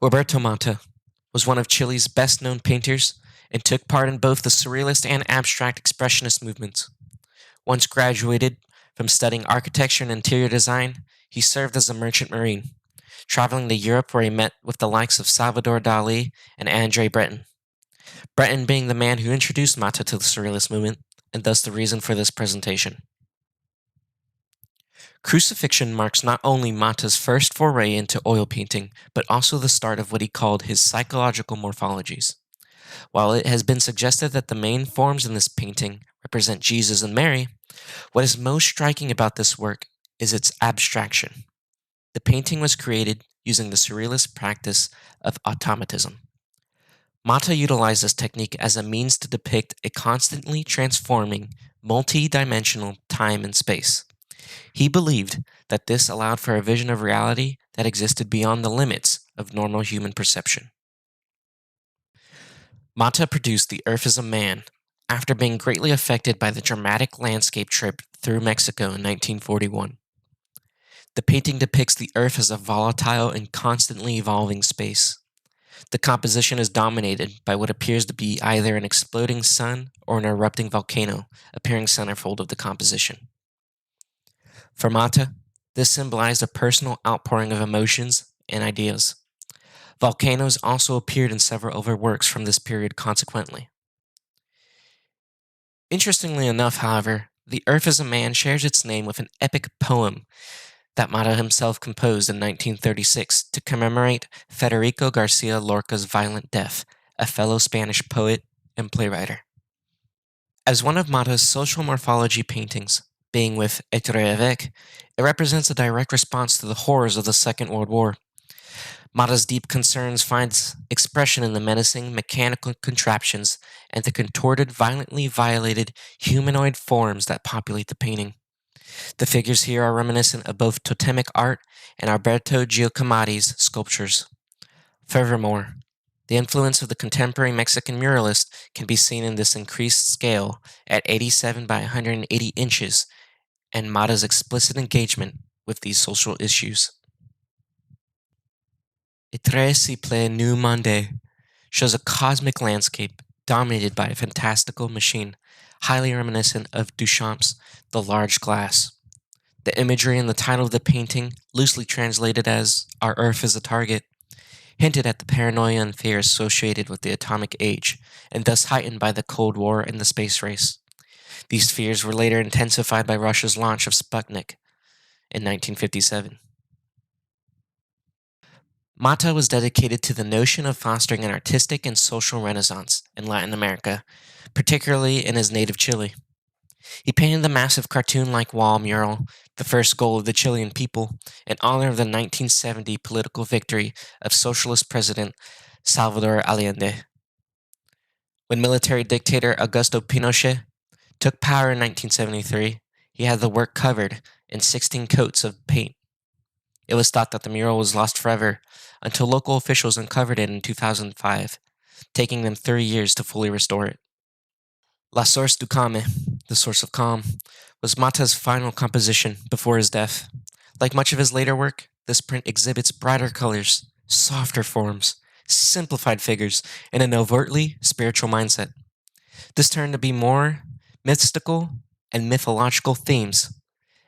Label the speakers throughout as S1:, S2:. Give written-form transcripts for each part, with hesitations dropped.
S1: Roberto Mata was one of Chile's best-known painters and took part in both the Surrealist and Abstract Expressionist movements. Once graduated from studying architecture and interior design, he served as a merchant marine, traveling to Europe where he met with the likes of Salvador Dali and Andre Breton. Breton being the man who introduced Mata to the Surrealist movement, and thus the reason for this presentation. Crucifixion marks not only Mata's first foray into oil painting, but also the start of what he called his psychological morphologies. While it has been suggested that the main forms in this painting represent Jesus and Mary, what is most striking about this work is its abstraction. The painting was created using the Surrealist practice of automatism. Mata utilized this technique as a means to depict a constantly transforming, multi-dimensional time and space. He believed that this allowed for a vision of reality that existed beyond the limits of normal human perception. Mata produced The Earth is a Man after being greatly affected by the dramatic landscape trip through Mexico in 1941. The painting depicts the Earth as a volatile and constantly evolving space. The composition is dominated by what appears to be either an exploding sun or an erupting volcano appearing centerfold of the composition. For Mata, this symbolized a personal outpouring of emotions and ideas. Volcanoes also appeared in several other works from this period consequently. Interestingly enough, however, The Earth is a Man shares its name with an epic poem that Mata himself composed in 1936 to commemorate Federico Garcia Lorca's violent death, a fellow Spanish poet and playwright. As one of Mata's social morphology paintings, being with Etre Avec, it represents a direct response to the horrors of the Second World War. Mata's deep concerns finds expression in the menacing mechanical contraptions and the contorted, violently violated humanoid forms that populate the painting. The figures here are reminiscent of both totemic art and Alberto Giacomotti's sculptures. Furthermore, the influence of the contemporary Mexican muralist can be seen in this increased scale at 87 by 180 inches and Mata's explicit engagement with these social issues. Etre Siple Nu Monde shows a cosmic landscape dominated by a fantastical machine, highly reminiscent of Duchamp's The Large Glass. The imagery in the title of the painting, loosely translated as Our Earth is a Target, hinted at the paranoia and fear associated with the atomic age, and thus heightened by the Cold War and the space race. These fears were later intensified by Russia's launch of Sputnik in 1957. Mata was dedicated to the notion of fostering an artistic and social renaissance in Latin America, particularly in his native Chile. He painted the massive cartoon-like wall mural, the first goal of the Chilean people, in honor of the 1970 political victory of socialist president Salvador Allende. When military dictator Augusto Pinochet took power in 1973, he had the work covered in 16 coats of paint. It was thought that the mural was lost forever until local officials uncovered it in 2005, taking them 3 years to fully restore it. La Source du Calme, The Source of Calm, was Mata's final composition before his death. Like much of his later work, this print exhibits brighter colors, softer forms, simplified figures, and an overtly spiritual mindset. This turned to be more mystical and mythological themes,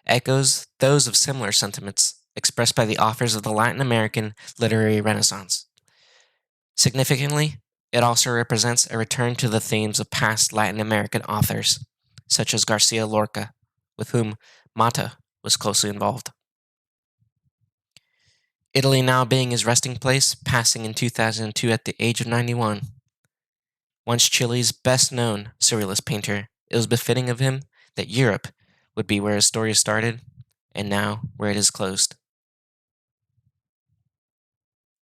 S1: echoes those of similar sentiments expressed by the authors of the Latin American literary Renaissance. Significantly, it also represents a return to the themes of past Latin American authors, such as Garcia Lorca, with whom Mata was closely involved. Italy now being his resting place, passing in 2002 at the age of 91. Once Chile's best-known Surrealist painter, it was befitting of him that Europe would be where his story started, and now where it is closed.